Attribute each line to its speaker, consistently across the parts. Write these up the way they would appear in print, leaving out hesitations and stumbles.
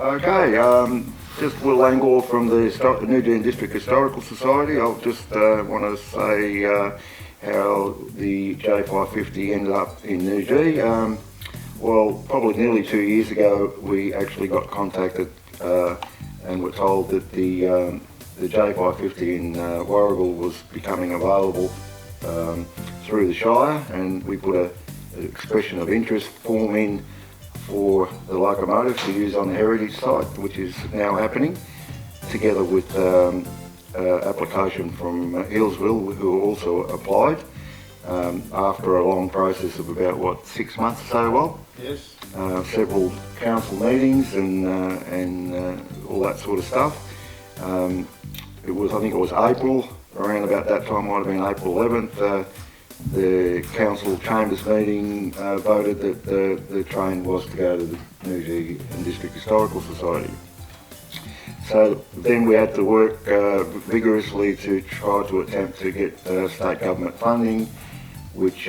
Speaker 1: Okay, just Will Angor from the Noojee District Historical Society. I'll just want to say how the J-550 ended up in Noojee. Well, probably nearly 2 years ago, we actually got contacted and were told that the J-550 in Warragul was becoming available through the Shire, and we put an expression of interest form in for the locomotive to use on the heritage site, which is now happening, together with application from Hillsville, who also applied after a long process of about 6 months or so. Well,
Speaker 2: yes,
Speaker 1: several council meetings and all that sort of stuff. I think it was April, around about that time, might have been April 11th. The council chambers meeting voted that the train was to go to the Noojee District Historical Society. So then we had to work vigorously to try to attempt to get state government funding, which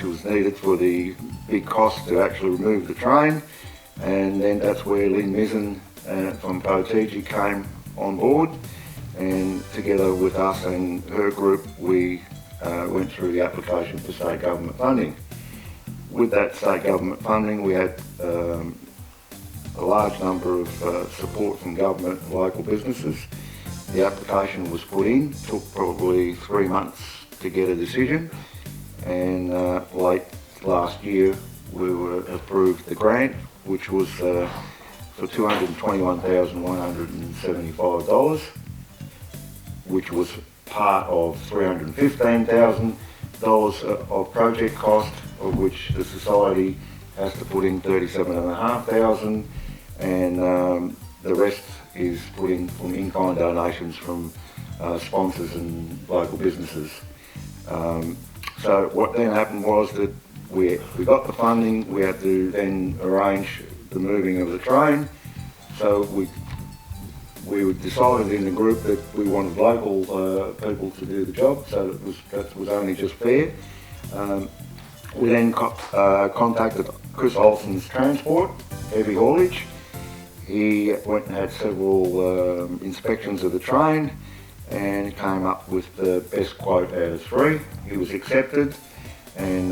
Speaker 1: was needed for the big cost to actually remove the train. And then that's where Lynn Mizzen from Noojee came on board, and together with us and her group, we went through the application for state government funding. With that state government funding, we had a large number of support from government and local businesses. The application was put in, took probably 3 months to get a decision, and late last year we were approved the grant, which was for $221,175, which was part of $315,000 of project cost, of which the society has to put in $37,500, and the rest is put in from in-kind donations from sponsors and local businesses. So what then happened was that we got the funding. We had to then arrange the moving of the train. So we decided in the group that we wanted local people to do the job, so that was only just fair. We then contacted Chris Olsen's Transport, heavy haulage. He went and had several inspections of the train and came up with the best quote out of 3. He was accepted, and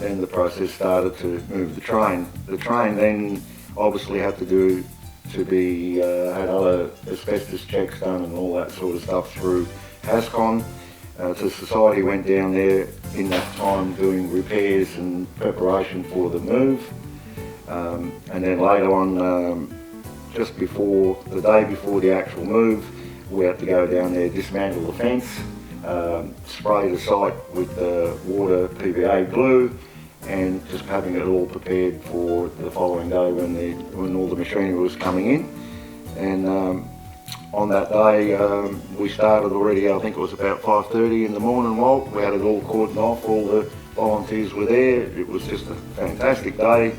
Speaker 1: then the process started to move the train. The train then obviously had to had other asbestos checks done and all that sort of stuff through HASCON. So society went down there in that time doing repairs and preparation for the move. And then later on, just before, the day before the actual move, we had to go down there, dismantle the fence, spray the site with water PVA glue, and just having it all prepared for the following day when all the machinery was coming in. And on that day, we started already, I think it was about 5:30 in the morning, Walt. We had it all cordoned off, all the volunteers were there. It was just a fantastic day.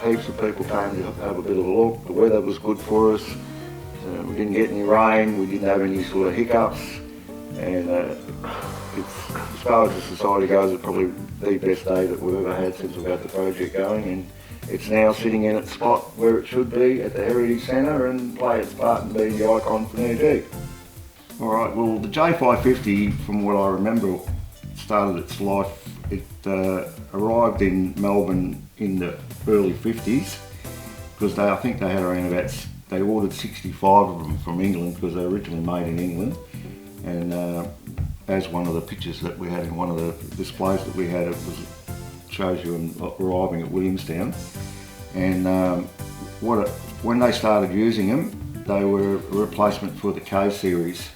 Speaker 1: Heaps of people came to have a bit of a look. The weather was good for us. We didn't get any rain, we didn't have any sort of hiccups, and as far as the society goes, it's probably the best day that we've ever had since we've had the project going, and it's now sitting in its spot where it should be at the Heritage Centre and play its part and be the icon for Noojee. Alright, well, the J-550, from what I remember, started its life. It arrived in Melbourne in the early 50s, because I think they had around about, they ordered 65 of them from England, because they were originally made in England. And as one of the pictures that we had in one of the displays that we had, shows you them arriving at Williamstown. And when they started using them, they were a replacement for the K series,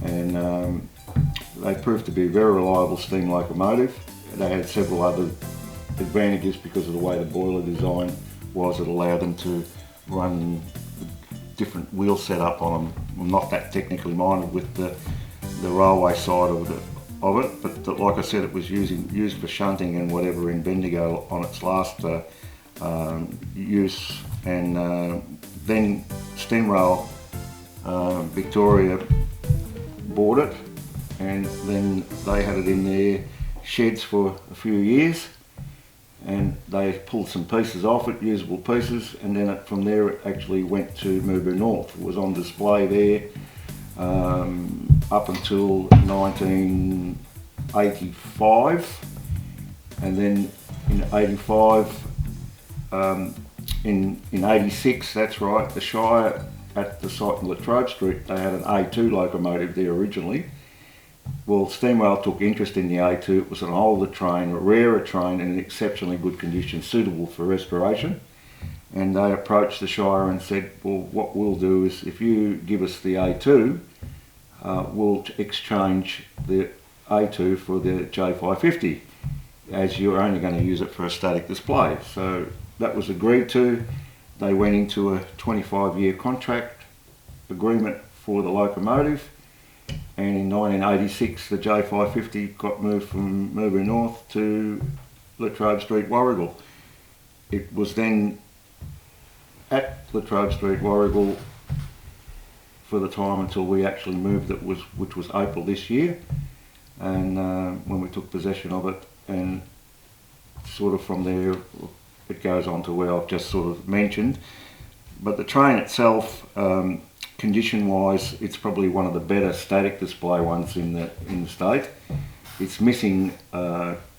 Speaker 1: and they proved to be a very reliable steam locomotive. They had several other advantages because of the way the boiler design was. It allowed them to run different wheel setup on them. I'm not that technically minded with the railway side of it, but like I said, it was used for shunting and whatever in Bendigo on its last use. And then Stenrail Victoria bought it, and then they had it in their sheds for a few years, and they pulled some pieces off it, usable pieces, and then from there it actually went to Noojee North. It was on display there up until 1985, and then in 85, in 86, that's right, the Shire at the site in Latrobe Street, they had an A2 locomotive there originally. Well, Steam Rail took interest in the A2. It was an older train, a rarer train, in exceptionally good condition, suitable for restoration. And they approached the Shire and said, well, what we'll do is, if you give us the A2, we'll exchange the A2 for the J-550, as you're only going to use it for a static display. So that was agreed to. They went into a 25-year contract agreement for the locomotive, and in 1986 the J550 got moved from Noojee North to Latrobe Street, Warrigal. It was then at Latrobe Street, Warrigal for the time until we actually moved it, which was April this year, and when we took possession of it, and sort of from there it goes on to where I've just sort of mentioned. But the train itself, condition wise, it's probably one of the better static display ones in the state. It's missing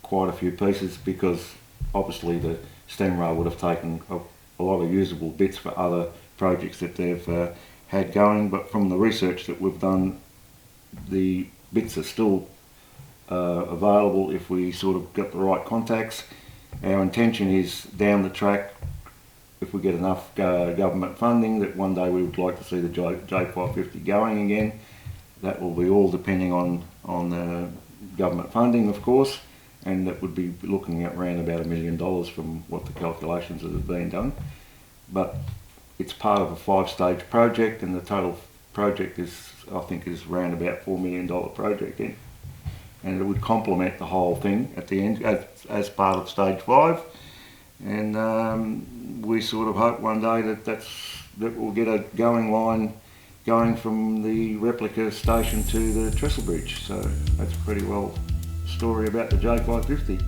Speaker 1: quite a few pieces because obviously the Steam Rail would have taken a lot of usable bits for other projects that they've had going, but from the research that we've done, the bits are still available if we sort of get the right contacts. Our intention is down the track, if we get enough government funding, that one day we would like to see the J550 going again. That will be all depending on government funding, of course, and that would be looking at around about $1 million from what the calculations that have been done. But it's part of a 5-stage project, and the total project is, I think, is around about $4 million project in. And it would complement the whole thing at the end as part of stage 5. And we sort of hope one day that we'll get a going line going from the replica station to the trestle bridge. So that's pretty well a story about the J550.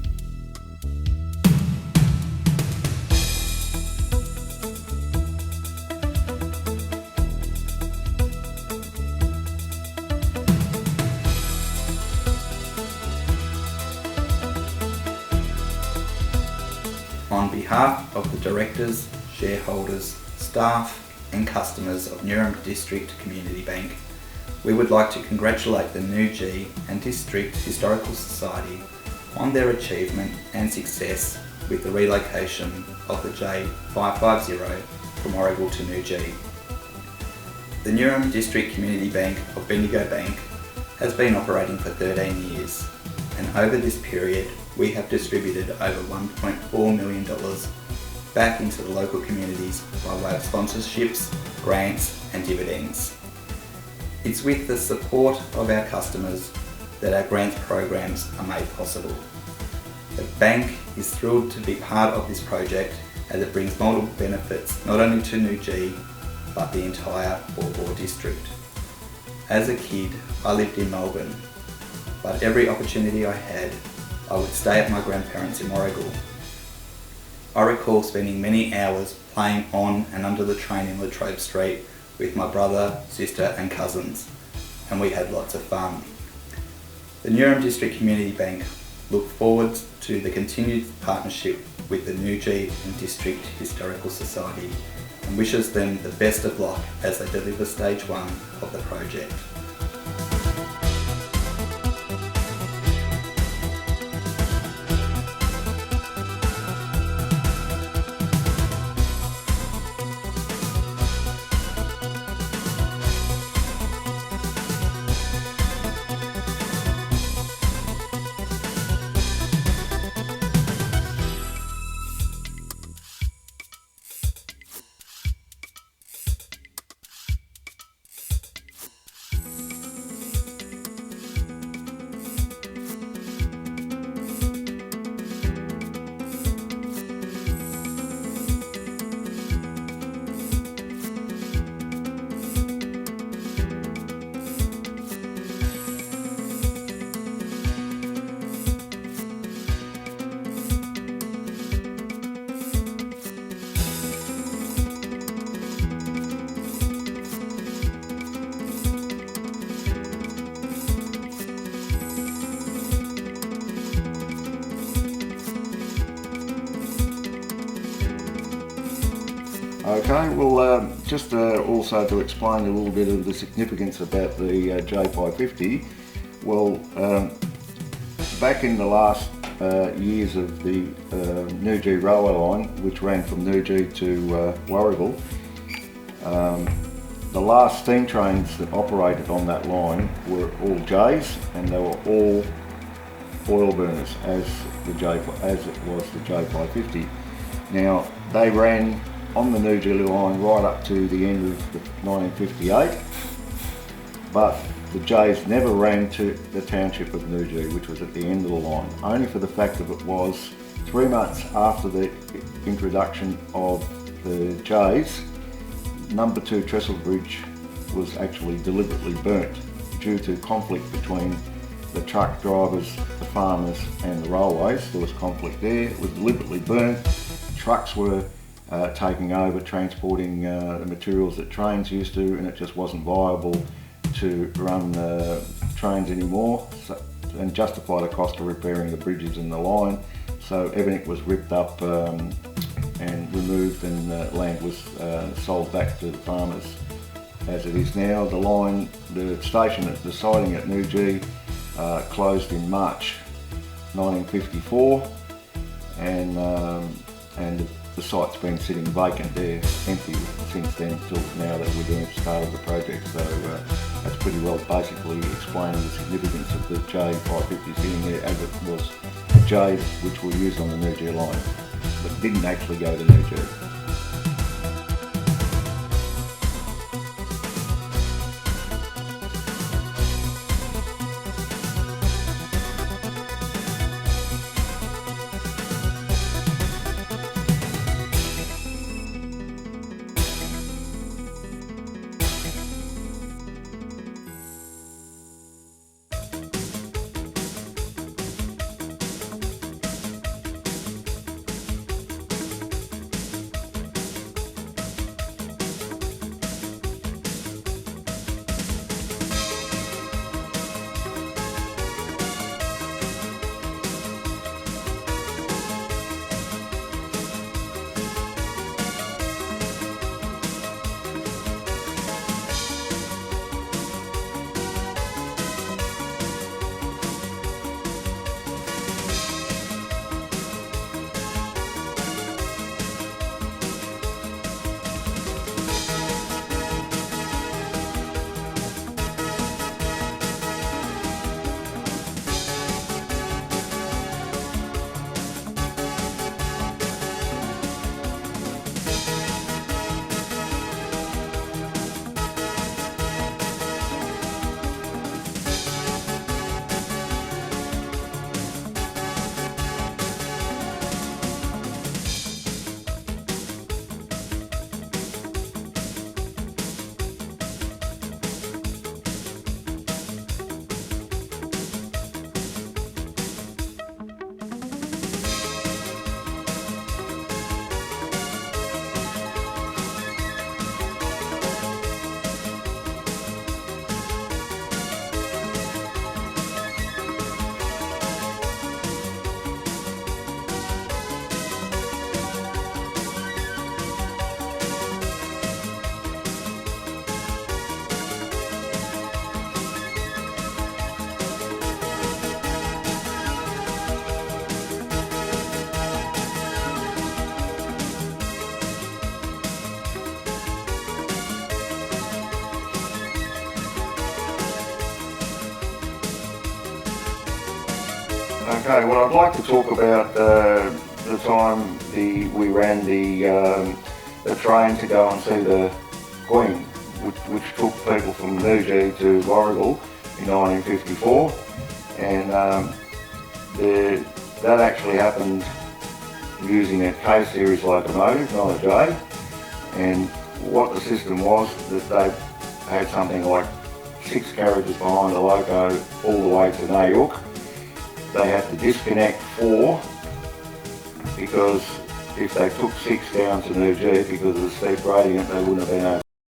Speaker 2: On behalf of the directors, shareholders, staff and customers of Noojee District Community Bank, we would like to congratulate the Noojee and District Historical Society on their achievement and success with the relocation of the J550 from Warrigal to Noojee. The Noojee District Community Bank of Bendigo Bank has been operating for 13 years, and over this period we have distributed over $1.4 million back into the local communities by way of sponsorships, grants and dividends. It's with the support of our customers that our grants programs are made possible. The bank is thrilled to be part of this project as it brings multiple benefits not only to Noojee but the entire Warrigal district. As a kid, I lived in Melbourne, but every opportunity I had, I would stay at my grandparents in Warrigal. I recall spending many hours playing on and under the train in Latrobe Street with my brother, sister and cousins, and we had lots of fun. The Noojee District Community Bank look forward to the continued partnership with the Noojee and District Historical Society and wishes them the best of luck as they deliver stage 1 of the project.
Speaker 1: Okay, well, just also to explain a little bit of the significance about the J-550. Well, back in the last years of the Noojee railway line, which ran from Noojee to Warragul, the last steam trains that operated on that line were all J's, and they were all oil burners, as it was the J-550. Now, they ran on the Noojee line right up to the end of 1958, but the J's never ran to the township of Noojee, which was at the end of the line, only for the fact that it was 3 months after the introduction of the J's. Number 2 trestle bridge was actually deliberately burnt due to conflict between the truck drivers, the farmers and the railways. There was conflict there. It was deliberately burnt. Trucks were taking over, transporting the materials that trains used to, and it just wasn't viable to run trains anymore and justify the cost of repairing the bridges in the line. So everything was ripped up and removed, and land was sold back to the farmers. As it is now, the line, the station, the siding at Noojee closed in March 1954, and the site's been sitting vacant there, empty since then till now that we're doing the start of the project. So that's pretty well basically explaining the significance of the J-550 sitting there, as it was the J's which were used on the Noojee line, but didn't actually go to Noojee. Okay, well, I'd like to talk about the time we ran the train to go and see the Queen, which took people from Noojee to Warragul in 1954, and that actually happened using a K-series locomotive, not a J. And what the system was, that they had something like 6 carriages behind the loco all the way to Noojee. They had to disconnect 4, because if they took 6 down to Noojee, because of the steep gradient, they wouldn't have been able